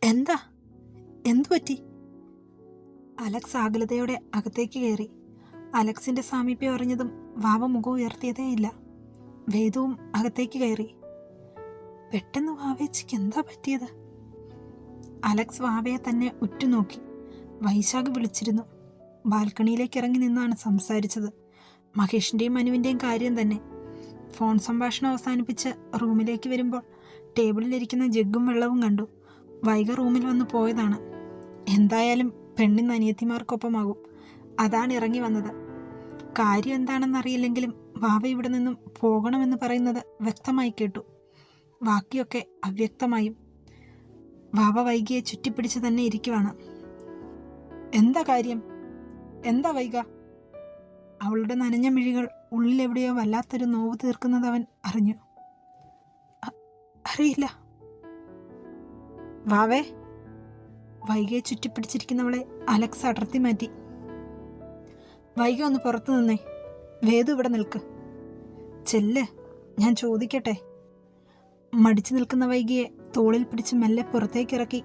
എന്താ? എന്തു പറ്റി? അലക്സ് ആകുലതയോടെ അകത്തേക്ക് കയറി. അലക്സിന്റെ സാമീപ്യം അറിഞ്ഞതും വാവ മുഖം ഉയർത്തിയതേയില്ല. വേദുവും അകത്തേക്ക് കയറി. പെട്ടെന്ന് വാവേച്ചിക്ക് എന്താ പറ്റിയത്? അലക്സ് വാവയെ തന്നെ ഉറ്റുനോക്കി. വൈശാഖ് വിളിച്ചിരുന്നു. ബാൽക്കണിയിലേക്ക് ഇറങ്ങി നിന്നാണ് സംസാരിച്ചത്. മഹേഷിന്റെയും മനുവിന്റെയും കാര്യം തന്നെ. ഫോൺ സംഭാഷണം അവസാനിപ്പിച്ച് റൂമിലേക്ക് വരുമ്പോൾ ടേബിളിലിരിക്കുന്ന ജഗ്ഗും വെള്ളവും കണ്ടു. വൈഗ റൂമിൽ വന്ന് പോയതാണ്. എന്തായാലും പെണ്ണിന്ന് അനിയത്തിമാർക്കൊപ്പമാകും. അതാണ് ഇറങ്ങി വന്നത്. കാര്യം എന്താണെന്നറിയില്ലെങ്കിലും വാവ ഇവിടെ നിന്നും പോകണമെന്ന് പറയുന്നത് വ്യക്തമായി കേട്ടു. ബാക്കിയൊക്കെ അവ്യക്തമായും. വാവ വൈകിയെ ചുറ്റിപ്പിടിച്ച് തന്നെ ഇരിക്കുവാണ്. എന്താ കാര്യം? എന്താ വൈഗ? അവളുടെ നനഞ്ഞ മിഴികൾ ഉള്ളിലെവിടെയോ വല്ലാത്തൊരു നോവ് തീർക്കുന്നത് അവൻ അറിഞ്ഞു. അറിയില്ല. വാവേ. വൈകിയെ ചുറ്റിപ്പിടിച്ചിരിക്കുന്നവളെ അലക്സ് അടർത്തി മാറ്റി. വൈകി ഒന്ന് പുറത്തു നിന്നേ. വേദു ഇവിടെ നിൽക്ക്. ചെല്ല്, ഞാൻ ചോദിക്കട്ടെ. മടിച്ചു നിൽക്കുന്ന വൈകിയെ തോളിൽ പിടിച്ച് മെല്ലെ പുറത്തേക്കിറക്കി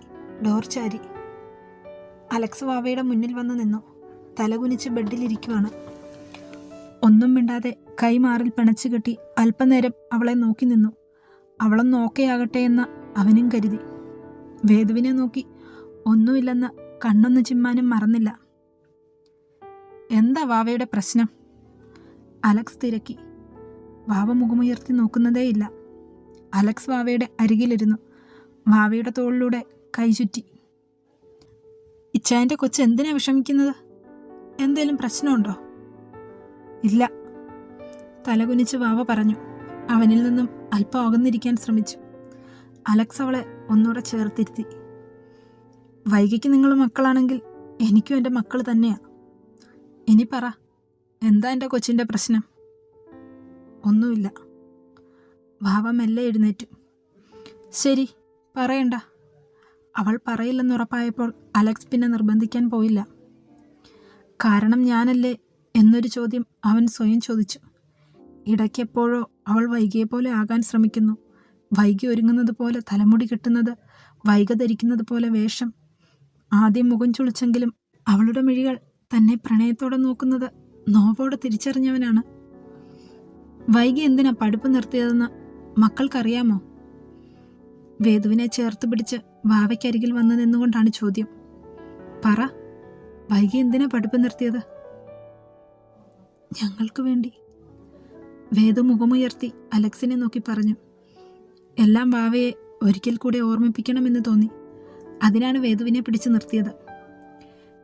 ഡോർ ചാരി. അലക്സ് വാവയുടെ മുന്നിൽ വന്ന് നിന്നു. തലകുനിച്ച് ബെഡിലിരിക്കുവാണ്. ഒന്നും മിണ്ടാതെ കൈമാറിൽ പിണച്ചു കെട്ടി അല്പനേരം അവളെ നോക്കി നിന്നു. അവളൊന്ന് ഓക്കെയാകട്ടെ എന്ന് അവനും കരുതി. വേദുവിനെ നോക്കി ഒന്നുമില്ലെന്ന് കണ്ണൊന്ന് ചിമ്മാനും മറന്നില്ല. എന്താ വാവയുടെ പ്രശ്നം? അലക്സ് തിരക്കി. വാവ മുഖമുയർത്തി നോക്കുന്നതേയില്ല. അലക്സ് വാവയുടെ അരികിലിരുന്നു. വാവയുടെ തോളിലൂടെ കൈ ചുറ്റി. ഇച്ചായൻ്റെ കൊച്ച് എന്തിനാ വിഷമിക്കുന്നത്? എന്തേലും പ്രശ്നമുണ്ടോ? ഇല്ല. തലകുനിച്ച് വാവ പറഞ്ഞു. അവനിൽ നിന്നും അല്പം അകന്നിരിക്കാൻ ശ്രമിച്ചു. അലക്സ് അവളെ ഒന്നുകൂടെ ചേർത്തിരുത്തി. വൈകിക്ക് നിങ്ങൾ മക്കളാണെങ്കിൽ എനിക്കും എൻ്റെ മക്കൾ തന്നെയാ. ഇനി പറ, എന്താ എൻ്റെ കൊച്ചിൻ്റെ പ്രശ്നം? ഒന്നുമില്ല. വാവ മെല്ലെ എഴുന്നേറ്റു. ശരി, പറയണ്ട. അവൾ പറയില്ലെന്നുറപ്പായപ്പോൾ അലക്സ് പിന്നെ നിർബന്ധിക്കാൻ പോയില്ല. കാരണം ഞാനല്ലേ എന്നൊരു ചോദ്യം അവൻ സ്വയം ചോദിച്ചു. ഇടയ്ക്കെപ്പോഴോ അവൾ വൈകിയെപ്പോലെ ആകാൻ ശ്രമിക്കുന്നു. വൈകി ഒരുങ്ങുന്നത് പോലെ തലമുടി കെട്ടുന്നത്, വൈക ധരിക്കുന്നത് പോലെ വേഷം. ആദ്യം മുഖം ചുളിച്ചെങ്കിലും അവളുടെ മിഴികൾ തന്നെ പ്രണയത്തോടെ നോക്കുന്നത് നോവോടെ തിരിച്ചറിഞ്ഞവനാണ്. വൈകി എന്തിനാ പഠിപ്പ് നിർത്തിയതെന്ന് മക്കൾക്കറിയാമോ? വേദുവിനെ ചേർത്ത് പിടിച്ച് വാവയ്ക്കരികിൽ വന്നു നിന്നുകൊണ്ടാണ് ചോദ്യം. പറ, വൈകി എന്തിനാ പഠിപ്പ് നിർത്തിയത്? ഞങ്ങൾക്ക് വേണ്ടി. വേദു മുഖമുയർത്തി അലക്സിനെ നോക്കി പറഞ്ഞു. എല്ലാം വാവയെ ഒരിക്കൽ കൂടെ ഓർമ്മിപ്പിക്കണമെന്ന് തോന്നി. അതിനാണ് വേദുവിനെ പിടിച്ചു നിർത്തിയത്.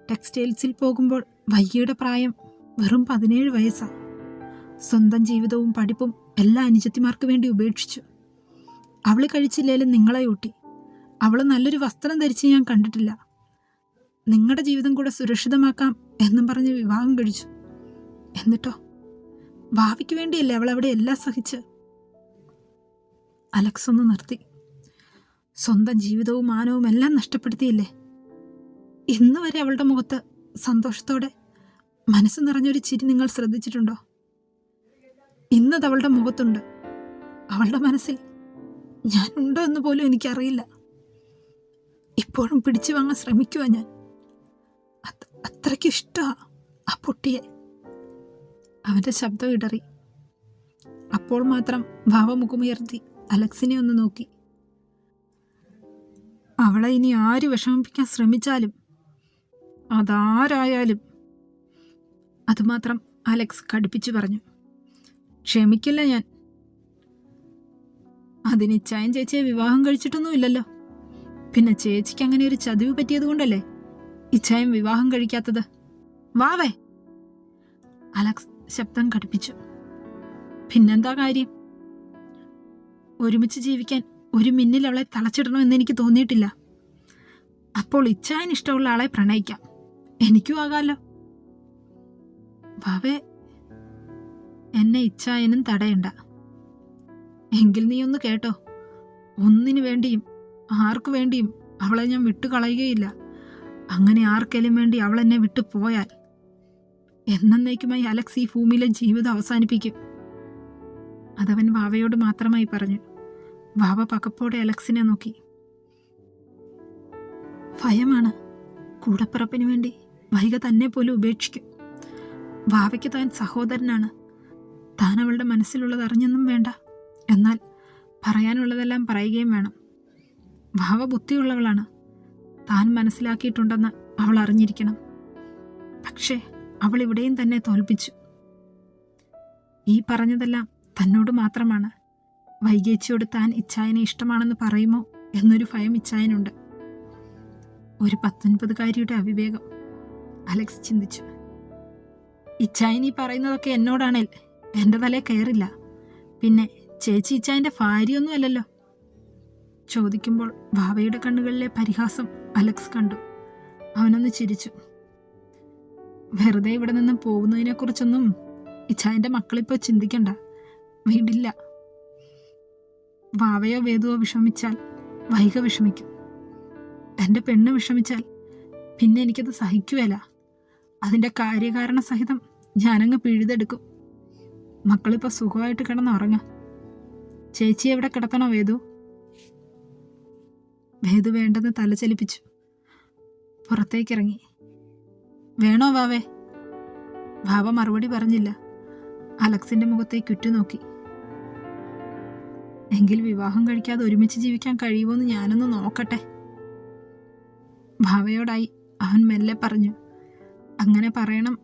ടെക്സ്റ്റൈൽസിൽ പോകുമ്പോൾ വൈകിയുടെ പ്രായം വെറും 17 വയസ്സാണ്. സ്വന്തം ജീവിതവും പഠിപ്പും എല്ലാ അനുജത്തിമാർക്ക് വേണ്ടി ഉപേക്ഷിച്ചു. അവൾ കഴിച്ചില്ലേലും നിങ്ങളെ ഊട്ടി. അവൾ നല്ലൊരു വസ്ത്രം ധരിച്ച് ഞാൻ കണ്ടിട്ടില്ല. നിങ്ങളുടെ ജീവിതം കൂടെ സുരക്ഷിതമാക്കാം എന്നും പറഞ്ഞ് വിവാഹം കഴിച്ചു. എന്നിട്ടോ ഭാവിക്ക് വേണ്ടിയല്ലേ അവൾ അവിടെ എല്ലാം സഹിച്ച്? അലക്സ് ഒന്ന് നിർത്തി. സ്വന്തം ജീവിതവും മാനവും എല്ലാം നഷ്ടപ്പെടുത്തിയില്ലേ? ഇന്ന് വരെ അവളുടെ മുഖത്ത് സന്തോഷത്തോടെ മനസ്സ് നിറഞ്ഞൊരു ചിരി നിങ്ങൾ ശ്രദ്ധിച്ചിട്ടുണ്ടോ? ഇന്നത് അവളുടെ മുഖത്തുണ്ട്. അവളുടെ മനസ്സിൽ ഞാനുണ്ടോ എന്ന് പോലും എനിക്കറിയില്ല. ഇപ്പോഴും പിടിച്ചു വാങ്ങാൻ ശ്രമിക്കുക ഞാൻ. അത്രയ്ക്ക് ഇഷ്ടമാണ് ആ പൊട്ടിയെ. അവൻ്റെ ശബ്ദം ഇടറി. അപ്പോൾ മാത്രം ഭാവമുഖമുയർത്തി അലക്സിനെ ഒന്ന് നോക്കി. അവളെ ഇനി ആര് വിഷമിപ്പിക്കാൻ ശ്രമിച്ചാലും, അതാരായാലും, അതുമാത്രം അലക്സ് കടുപ്പിച്ചു പറഞ്ഞു. ക്ഷമിക്കില്ല ഞാൻ. അതിന് ഇച്ചായൻ ചേച്ചിയെ വിവാഹം കഴിച്ചിട്ടൊന്നുമില്ലല്ലോ. പിന്നെ ചേച്ചിക്ക് അങ്ങനെ ഒരു ചതിവ് പറ്റിയത് കൊണ്ടല്ലേ ഇച്ചായൻ വിവാഹം കഴിക്കാത്തത്? വാവേ. അലക്സ് ശബ്ദം കടുപ്പിച്ചു. പിന്നെന്താ കാര്യം? ഒരുമിച്ച് ജീവിക്കാൻ ഒരു മിന്നിൽ അവളെ തളച്ചിടണമെന്ന് എനിക്ക് തോന്നിയിട്ടില്ല. അപ്പോൾ ഇച്ചായൻ ഇഷ്ടമുള്ള ആളെ പ്രണയിക്കാം. എനിക്കും ആകാമല്ലോ. വാവേ, എന്നെ ഇച്ചായനും തടയണ്ട. എങ്കിൽ നീ ഒന്ന് കേട്ടോ. ഒന്നിനു വേണ്ടിയും ആർക്കു വേണ്ടിയും അവളെ ഞാൻ വിട്ടുകളയുകയില്ല. അങ്ങനെ ആർക്കെങ്കിലും വേണ്ടി അവൾ എന്നെ വിട്ടു പോയാൽ എന്നേക്കുമായി അലക്സ് ഈ ഭൂമിയിലെ ജീവിതം അവസാനിപ്പിക്കും. അതവൻ വാവയോട് മാത്രമായി പറഞ്ഞു. വാവ പകപ്പോടെ അലക്സിനെ നോക്കി. ഭയമാണ്. കൂടപ്പിറപ്പിന് വേണ്ടി വൈഗ തന്നെ പോലും ഉപേക്ഷിക്കും. വാവയ്ക്ക് താൻ സഹോദരനാണ്. താൻ അവളുടെ മനസ്സിലുള്ളത് അറിഞ്ഞൊന്നും വേണ്ട. എന്നാൽ പറയാനുള്ളതെല്ലാം പറയുകയും വേണം. വാവ ബുദ്ധിയുള്ളവളാണ്. താൻ മനസ്സിലാക്കിയിട്ടുണ്ടെന്ന് അവൾ അറിഞ്ഞിരിക്കണം. പക്ഷേ അവൾ ഇവിടെയും തന്നെ തോൽപ്പിച്ചു. ഈ പറഞ്ഞതെല്ലാം തന്നോട് മാത്രമാണ്. വൈകേച്ചിയോട് താൻ ഇച്ചായനെ ഇഷ്ടമാണെന്ന് പറയുമോ എന്നൊരു ഭയം ഇച്ചായനുണ്ട്. ഒരു 19കാരിയുടെ അവിവേകം, അലക്സ് ചിന്തിച്ചു. ഇച്ചായൻ ഈ പറയുന്നതൊക്കെ എന്നോടാണേൽ എൻ്റെ തലേ കയറില്ല. പിന്നെ ചേച്ചി ഇച്ചായൻ്റെ ഭാര്യയൊന്നും അല്ലല്ലോ. ചോദിക്കുമ്പോൾ ഭാവയുടെ കണ്ണുകളിലെ പരിഹാസം അലക്സ് കണ്ടു. അവനൊന്ന് ചിരിച്ചു. വെറുതെ ഇവിടെ നിന്നും പോകുന്നതിനെക്കുറിച്ചൊന്നും ഇച്ചായൻ്റെ മക്കളിപ്പോൾ ചിന്തിക്കണ്ട. വീടില്ല. വാവയോ വേദുവോ വിഷമിച്ചാൽ വൈഗ വിഷമിക്കും. എൻ്റെ പെണ്ണ് വിഷമിച്ചാൽ പിന്നെ എനിക്കത് സഹിക്കുകയില്ല. അതിൻ്റെ കാര്യകാരണ സഹിതം ഞാനങ്ങ് പിഴുതെടുക്കും. മക്കളിപ്പോൾ സുഖമായിട്ട് കിടന്നുറങ്ങാം. ചേച്ചി എവിടെ കിടത്തണോ വേദു? വേദു വേണ്ടെന്ന് തല ചലിപ്പിച്ചു. പുറത്തേക്കിറങ്ങി. വേണോ വാവേ? വാവ മറുപടി പറഞ്ഞില്ല. അലക്സിന്റെ മുഖത്തേക്ക് ഉറ്റുനോക്കി. എങ്കിൽ വിവാഹം കഴിക്കാതെ ഒരുമിച്ച് ജീവിക്കാൻ കഴിയുമോന്ന് ഞാനൊന്ന് നോക്കട്ടെ. ഭാവയോടായി അവൻ മെല്ലെ പറഞ്ഞു. അങ്ങനെ പറയണം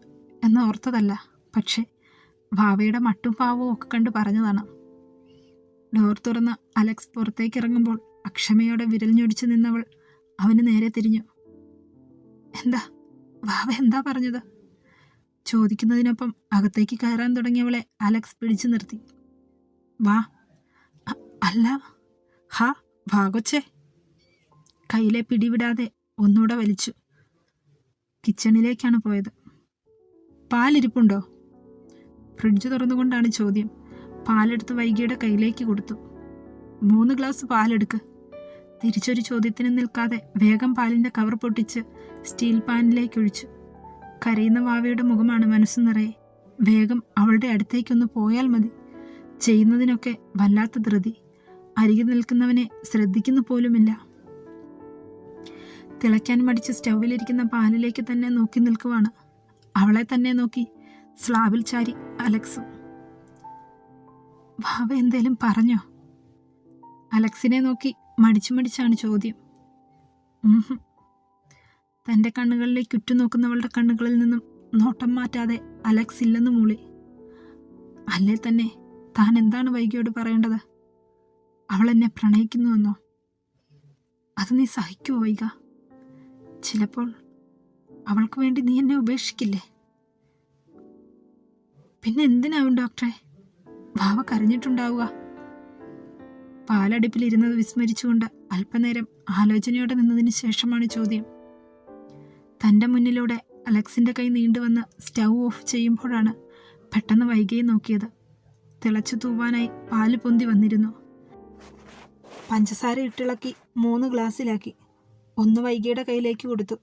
എന്ന് ഓർത്തതല്ല, പക്ഷെ ഭാവയുടെ മട്ടും പാവവും ഒക്കെ കണ്ട് പറഞ്ഞതാണ്. ഡോർ തുറന്ന് അലക്സ് പുറത്തേക്ക് ഇറങ്ങുമ്പോൾ അക്ഷമയോടെ വിരൽ ഞൊടിച്ചു നിന്നവൾ അവന് നേരെ തിരിഞ്ഞു. എന്താ ഭാവ എന്താ പറഞ്ഞത്? ചോദിക്കുന്നതിനൊപ്പം അകത്തേക്ക് കയറാൻ തുടങ്ങിയവളെ അലക്സ് പിടിച്ചു നിർത്തി. വാ. അല്ല, ഹാ ഭാഗൊച്ചേ. കയ്യിലെ പിടിവിടാതെ ഒന്നുകൂടെ വലിച്ചു. കിച്ചണിലേക്കാണ് പോയത്. പാലിരിപ്പുണ്ടോ? ഫ്രിഡ്ജ് തുറന്നുകൊണ്ടാണ് ചോദ്യം. പാലെടുത്ത് വൈകിയുടെ കയ്യിലേക്ക് കൊടുത്തു. 3 ഗ്ലാസ് പാലെടുക്ക്. തിരിച്ചൊരു ചോദ്യത്തിന് നിൽക്കാതെ വേഗം പാലിൻ്റെ കവർ പൊട്ടിച്ച് സ്റ്റീൽ പാനിലേക്ക് ഒഴിച്ചു. കരയുന്ന വാവയുടെ മുഖമാണ് മനസ്സു നിറയെ. വേഗം അവളുടെ അടുത്തേക്കൊന്ന് പോയാൽ മതി. ചെയ്യുന്നതിനൊക്കെ വല്ലാത്ത ധൃതി. അരികിൽ നിൽക്കുന്നവനെ ശ്രദ്ധിക്കുന്നു പോലുമില്ല. തിളയ്ക്കാൻ മടിച്ച് സ്റ്റൗവിലിരിക്കുന്ന പാലിലേക്ക് തന്നെ നോക്കി നിൽക്കുവാണ്. അവളെ തന്നെ നോക്കി സ്ലാബിൽ ചാരി അലക്സും. ഭാവ എന്തേലും പറഞ്ഞോ? അലക്സിനെ നോക്കി മടിച്ചാണ് ചോദ്യം. തൻ്റെ കണ്ണുകളിലേക്ക് ഉറ്റുനോക്കുന്നവളുടെ കണ്ണുകളിൽ നിന്നും നോട്ടം മാറ്റാതെ അലക്സ് ഇല്ലെന്ന് മൂളി. അല്ലേ തന്നെ താൻ എന്താണ് വൈകിയോട് പറയേണ്ടത്? അവൾ എന്നെ പ്രണയിക്കുന്നുവെന്നോ? അത് നീ സഹിക്കുമോ വൈക? ചിലപ്പോൾ അവൾക്ക് വേണ്ടി നീ എന്നെ ഉപേക്ഷിക്കില്ലേ? പിന്നെ എന്തിനാവും ഡോക്ടറെ ഭാവ കരഞ്ഞിട്ടുണ്ടാവുക? പാലടുപ്പിലിരുന്നത് വിസ്മരിച്ചുകൊണ്ട് അല്പനേരം ആലോചനയോടെ നിന്നതിന് ശേഷമാണ് ചോദ്യം. തൻ്റെ മുന്നിലൂടെ അലക്സിൻ്റെ കൈ നീണ്ടുവന്ന് സ്റ്റൗ ഓഫ് ചെയ്യുമ്പോഴാണ് പെട്ടെന്ന് വൈകിയെ നോക്കിയത്. തിളച്ചു തൂവാനായി പാല് പൊന്തി വന്നിരുന്നു. പഞ്ചസാര ഇട്ടിളക്കി 3 ഗ്ലാസ്സിലാക്കി. 1 വൈകിയുടെ കയ്യിലേക്ക് കൊടുത്തു.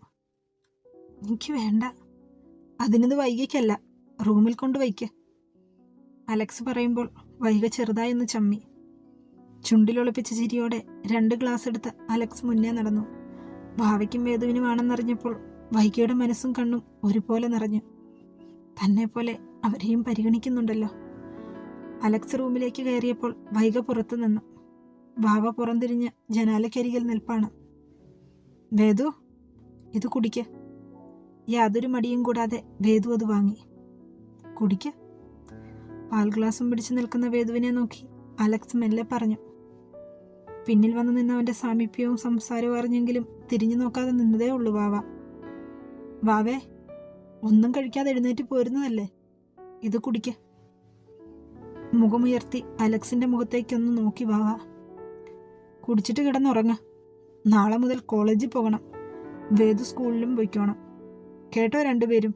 എനിക്ക് വേണ്ട. അതിനത് വൈകിക്കല്ല, റൂമിൽ കൊണ്ട് വയ്ക്ക്. അലക്സ് പറയുമ്പോൾ വൈക ചെറുതായൊന്ന് ചമ്മി. ചുണ്ടിലൊളിപ്പിച്ച ചിരിയോടെ 2 ഗ്ലാസ് എടുത്ത് അലക്സ് മുന്നേ നടന്നു. ഭാവയ്ക്കും വേദുവിനുമാണെന്നറിഞ്ഞപ്പോൾ വൈകിയുടെ മനസ്സും കണ്ണും ഒരുപോലെ നിറഞ്ഞു. തന്നെ പോലെ അവരെയും പരിഗണിക്കുന്നുണ്ടല്ലോ. അലക്സ് റൂമിലേക്ക് കയറിയപ്പോൾ വൈക പുറത്തു നിന്നു. ഭാവ പുറംതിരിഞ്ഞ് ജനാലക്കരികിൽ നിൽപ്പാണ്. വേദു, ഇത് കുടിക്ക്. യാതൊരു മടിയും കൂടാതെ വേദു അത് വാങ്ങി. കുടിക്ക്. പാൽ ഗ്ലാസും പിടിച്ചു നിൽക്കുന്ന വേദുവിനെ നോക്കി അലക്സ് മെല്ലെ പറഞ്ഞു. പിന്നിൽ വന്നു നിന്നവന്റെ സാമീപ്യവും സംസാരവും അറിഞ്ഞെങ്കിലും തിരിഞ്ഞു നോക്കാതെ നിന്നതേ ഉള്ളൂ വാവ. വാവേ, ഒന്നും കഴിക്കാതെ എഴുന്നേറ്റ് പോരുന്നതല്ലേ? ഇത് കുടിക്ക്. മുഖമുയർത്തി അലക്സിന്റെ മുഖത്തേക്കൊന്ന് നോക്കി വാവ. കുടിച്ചിട്ട് കിടന്നുറങ്ങ. നാളെ മുതൽ കോളേജിൽ പോകണം. വേദു സ്കൂളിലും പോയിക്കോണം. കേട്ടോ രണ്ടുപേരും?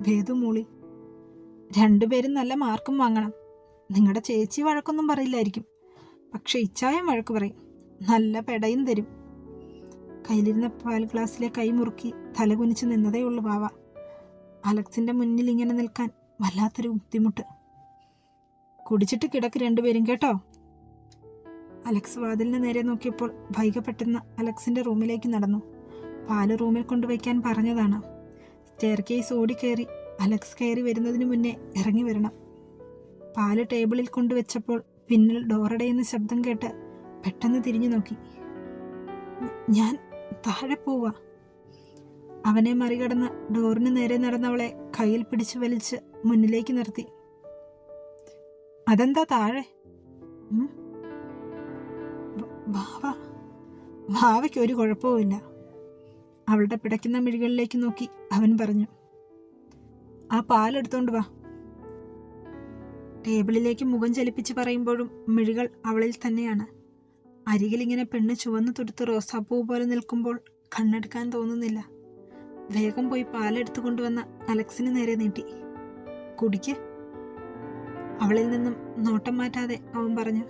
വേദു മൂളി. രണ്ടുപേരും നല്ല മാർക്കും വാങ്ങണം. നിങ്ങളുടെ ചേച്ചി വഴക്കൊന്നും പറയില്ലായിരിക്കും, പക്ഷെ ഇച്ചായം വഴക്ക് പറയും. നല്ല പെടയും തരും. കയ്യിലിരുന്ന പാൽ ഗ്ലാസ്സിലെ കൈ മുറുക്കി തലകുനിച്ച് നിന്നതേ ഉള്ളു വാവ. അലക്സിന്റെ മുന്നിൽ ഇങ്ങനെ നിൽക്കാൻ വല്ലാത്തൊരു ബുദ്ധിമുട്ട്. കുടിച്ചിട്ട് കിടക്ക് രണ്ടുപേരും, കേട്ടോ? അലക്സ് വാതിലിന് നേരെ നോക്കിയപ്പോൾ വൈക പെട്ടെന്ന് അലക്സിന്റെ റൂമിലേക്ക് നടന്നു. പാല് റൂമിൽ കൊണ്ടുവയ്ക്കാൻ പറഞ്ഞതാണ്. സ്റ്റെയർ കേസ് ഓടിക്കയറി അലക്സ് കയറി വരുന്നതിന് മുന്നേ ഇറങ്ങി വരണം. പാല് ടേബിളിൽ കൊണ്ടുവച്ചപ്പോൾ പിന്നിൽ ഡോറടയുന്ന ശബ്ദം കേട്ട് പെട്ടെന്ന് തിരിഞ്ഞു നോക്കി. ഞാൻ താഴെ പോവാ. അവനെ മറികടന്ന് ഡോറിന് നേരെ നടന്നവളെ കയ്യിൽ പിടിച്ചു വലിച്ച് മുന്നിലേക്ക് നിർത്തി. അതെന്താ താഴെ? ഭാവയ്ക്ക് ഒരു കുഴപ്പവുമില്ല. അവളുടെ പിടയ്ക്കുന്ന മിഴികളിലേക്ക് നോക്കി അവൻ പറഞ്ഞു. ആ പാലെടുത്തോണ്ട് വാ. ടേബിളിലേക്ക് മുഖം ചലിപ്പിച്ച് പറയുമ്പോഴും മിഴികൾ അവളിൽ തന്നെയാണ്. അരികിലിങ്ങനെ പെണ്ണ് ചുവന്നു തുടുത്ത് റോസാപ്പൂ പോലെ നിൽക്കുമ്പോൾ കണ്ണെടുക്കാൻ തോന്നുന്നില്ല. വേഗം പോയി പാലെടുത്തു കൊണ്ടുവന്ന അലക്സിന് നേരെ നീട്ടി. കുടിക്ക്. അവളിൽ നിന്നും നോട്ടം മാറ്റാതെ അവൻ പറഞ്ഞു.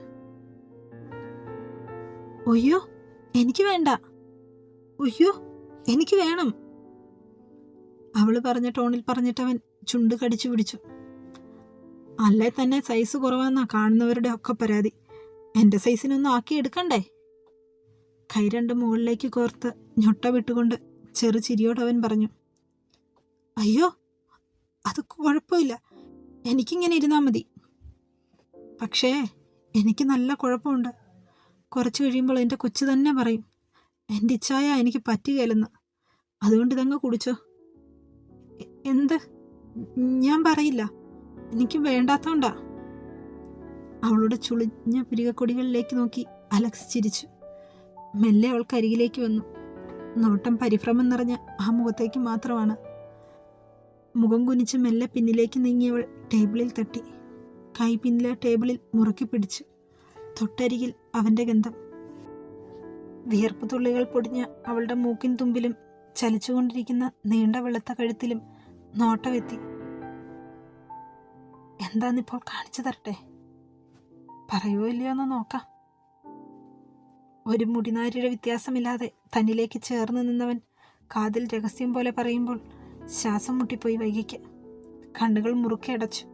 ഒയ്യോ, എനിക്ക് വേണ്ട. ഒയ്യോ, എനിക്ക് വേണം. അവള് പറഞ്ഞ ടോണിൽ പറഞ്ഞിട്ടവൻ ചുണ്ട് കടിച്ചു പിടിച്ചു. അല്ലേ തന്നെ സൈസ് കുറവാന്നാ കാണുന്നവരുടെ ഒക്കെ പരാതി. എൻ്റെ സൈസിനൊന്നും ആക്കി എടുക്കണ്ടേ? കൈ രണ്ടും മുകളിലേക്ക് കോർത്ത് ഞൊട്ട വിട്ടുകൊണ്ട് ചെറു ചിരിയോടവൻ പറഞ്ഞു. അയ്യോ, അത് കുഴപ്പമില്ല, എനിക്കിങ്ങനെ ഇരുന്നാൽ മതി. പക്ഷേ എനിക്ക് നല്ല കുഴപ്പമുണ്ട്. കുറച്ച് കഴിയുമ്പോൾ എൻ്റെ കൊച്ചു തന്നെ പറയും എൻ്റെ ഇച്ഛായ എനിക്ക് പറ്റുകയില്ലെന്ന്. അതുകൊണ്ട് ഇതങ്ങ് കുടിച്ചോ. എന്ത്? ഞാൻ പറയില്ല, എനിക്ക് വേണ്ടാത്തോണ്ടാ. അവളുടെ ചുളിഞ്ഞ പുരികക്കൊടികളിലേക്ക് നോക്കി അലക്സ് ചിരിച്ചു. മെല്ലെ അവൾക്ക് അരികിലേക്ക് വന്നു. നോട്ടം പരിഭ്രമം നിറഞ്ഞ ആ മുഖത്തേക്ക് മാത്രമാണ്. മുഖം കുനിച്ച് മെല്ലെ പിന്നിലേക്ക് നീങ്ങിയവൾ ടേബിളിൽ തട്ടി. കൈ പിന്നിലെ ടേബിളിൽ മുറുക്കി പിടിച്ചു. തൊട്ടരികിൽ അവൻ്റെ ഗന്ധം. വിയർപ്പ് തുള്ളികൾ പൊടിഞ്ഞ അവളുടെ മൂക്കിൻ തുമ്പിലും ചലിച്ചുകൊണ്ടിരിക്കുന്ന നീണ്ട വെളുത്ത കഴുത്തിലും നോട്ടമെത്തി. എന്താന്നിപ്പോൾ കാണിച്ചു തരട്ടെ? പറയുവോ ഇല്ലയോ എന്ന് നോക്കാം. ഒരു മുടിനാരിയുടെ വ്യത്യാസമില്ലാതെ തന്നിലേക്ക് ചേർന്ന് നിന്നവൻ കാതിൽ രഹസ്യം പോലെ പറയുമ്പോൾ ശ്വാസം മുട്ടിപ്പോയി വൈകിക്ക്. കണ്ണുകൾ മുറുക്കി അടച്ചു.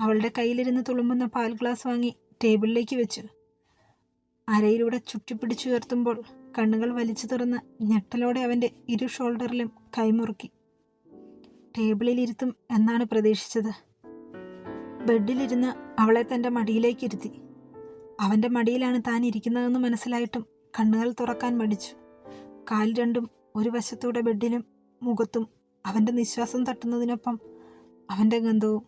അവളുടെ കയ്യിലിരുന്ന് തുളുമ്പുന്ന പാൽ ഗ്ലാസ് വാങ്ങി ടേബിളിലേക്ക് വെച്ചു. അരയിലൂടെ ചുറ്റിപ്പിടിച്ചുയർത്തുമ്പോൾ കണ്ണുകൾ വലിച്ചു തുറന്ന് ഞെട്ടലോടെ അവൻ്റെ ഇരു ഷോൾഡറിലും കൈമുറുക്കി. ടേബിളിലിരുത്തും എന്നാണ് പ്രതീക്ഷിച്ചത്. ബെഡിലിരുന്ന് അവളെ തൻ്റെ മടിയിലേക്ക് ഇരുത്തി. അവൻ്റെ മടിയിലാണ് താൻ ഇരിക്കുന്നതെന്ന് മനസ്സിലായിട്ടും കണ്ണുകൾ തുറക്കാൻ മടിച്ചു. കാൽ രണ്ടും ഒരു വശത്തൂടെ ബെഡിലും മുഖത്തും അവൻ്റെ നിശ്വാസം തട്ടുന്നതിനൊപ്പം അവൻ്റെ ഗന്ധവും.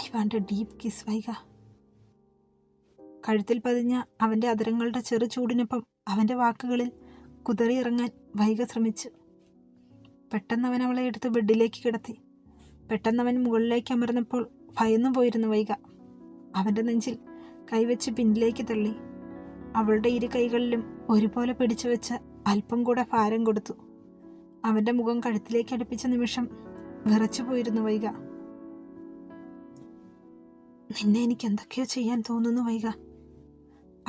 I want a deep kiss Vaika. കഴുത്തിൽ പതിഞ്ഞ അവൻ്റെ അധരങ്ങളുടെ ചെറു ചൂടിനൊപ്പം അവൻ്റെ വാക്കുകളിൽ കുതറിയിറങ്ങാൻ വൈക ശ്രമിച്ചു. പെട്ടെന്നവൻ അവളെ എടുത്ത് ബെഡിലേക്ക് കിടത്തി. പെട്ടെന്നവൻ മുകളിലേക്ക് അമർന്നപ്പോൾ ഭയന്നു പോയിരുന്നു വൈക. അവൻ്റെ നെഞ്ചിൽ കൈവച്ച് പിന്നിലേക്ക് തള്ളി. അവളുടെ ഇരു കൈകളിലും ഒരുപോലെ പിടിച്ചു വെച്ച് അല്പം കൂടെ ഭാരം കൊടുത്തു. അവൻ്റെ മുഖം കഴുത്തിലേക്ക് അടുപ്പിച്ച നിമിഷം വിറച്ചു പോയിരുന്നു വൈക. നിന്നെ എനിക്ക് എന്തൊക്കെയോ ചെയ്യാൻ തോന്നുന്നു വൈക.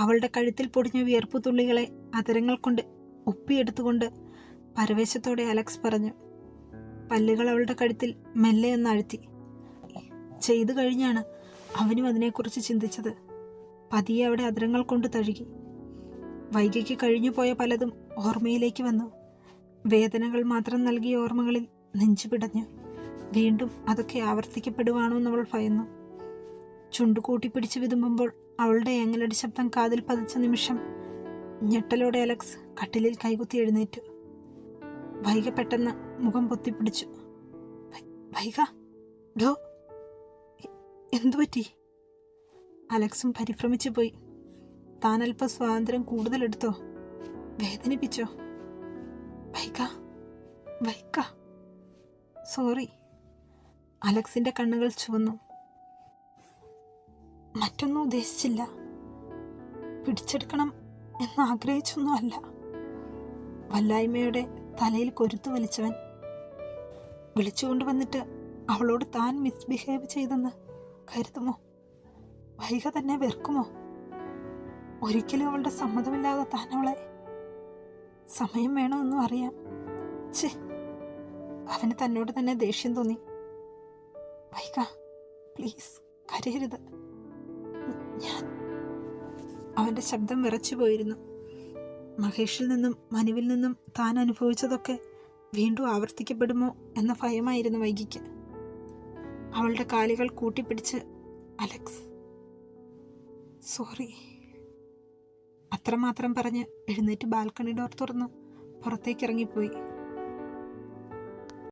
അവളുടെ കഴുത്തിൽ പൊടിഞ്ഞ വിയർപ്പു തുള്ളികളെ അതരങ്ങൾ കൊണ്ട് ഒപ്പിയെടുത്തുകൊണ്ട് പരവേശത്തോടെ അലക്സ് പറഞ്ഞു. പല്ലുകൾ അവളുടെ കഴുത്തിൽ മെല്ലെ ഒന്ന് അഴുത്തി. ചെയ്തു കഴിഞ്ഞാണ് അവനും അതിനെക്കുറിച്ച് ചിന്തിച്ചത്. പതിയെ അവിടെ അതരങ്ങൾ കൊണ്ട് തഴുകി. വൈകിക്ക് കഴിഞ്ഞു പോയ പലതും ഓർമ്മയിലേക്ക് വന്നു. വേദനകൾ മാത്രം നൽകിയ ഓർമ്മകളിൽ നെഞ്ചു പിടഞ്ഞു. വീണ്ടും അതൊക്കെ ആവർത്തിക്കപ്പെടുവാണോ എന്നവൾ ഭയന്നു. ചുണ്ടു കൂട്ടിപ്പിടിച്ച് വിതുമ്പുമ്പോൾ അവളുടെ ഏങ്ങലടി ശബ്ദം കാതിൽ പതിച്ച നിമിഷം ഞെട്ടലോടെ അലക്സ് കട്ടിലിൽ കൈകുത്തി എഴുന്നേറ്റു. വൈക പെട്ടെന്ന് മുഖം പൊത്തിപ്പിടിച്ചു. വൈക, ഡോ, എന്തുപറ്റി? അലക്സും പരിഭ്രമിച്ചു പോയി. താൻ അല്പം സ്വാതന്ത്ര്യം കൂടുതലെടുത്തോ? വേദനിപ്പിച്ചോ? വൈക, വൈക, സോറി. അലക്സിന്റെ കണ്ണുകൾ ചുവന്നു. മറ്റൊന്നും ഉദ്ദേശിച്ചില്ല. പിടിച്ചെടുക്കണം എന്ന് ആഗ്രഹിച്ചൊന്നുമല്ല. വല്ലായ്മയുടെ തലയിൽ കൊരുത്തു വലിച്ചവൻ. വിളിച്ചുകൊണ്ടുവന്നിട്ട് അവളോട് താൻ മിസ്ബിഹേവ് ചെയ്തെന്ന് കരുതുമോ? വൈക തന്നെ വെറുക്കുമോ? ഒരിക്കലും അവളുടെ സമ്മതമില്ലാതെ താൻ അവളെ. സമയം വേണമെന്നും അറിയാം. ഛേ, അവന് തന്നോട് തന്നെ ദേഷ്യം തോന്നി. വൈക, പ്ലീസ് കരയരുത്. അവൻ്റെ ശബ്ദം വിറച്ചു പോയിരുന്നു. മഹേഷിൽ നിന്നും മനുവിൽ നിന്നും താൻ അനുഭവിച്ചതൊക്കെ വീണ്ടും ആവർത്തിക്കപ്പെടുമോ എന്ന ഭയമായിരുന്നു വൈകിക്ക്. അവളുടെ കാലുകൾ കൂട്ടിപ്പിടിച്ച് അലക്സ് സോറി അത്രമാത്രം പറഞ്ഞ് എഴുന്നേറ്റ് ബാൽക്കണി ഡോർ തുറന്ന് പുറത്തേക്കിറങ്ങിപ്പോയി.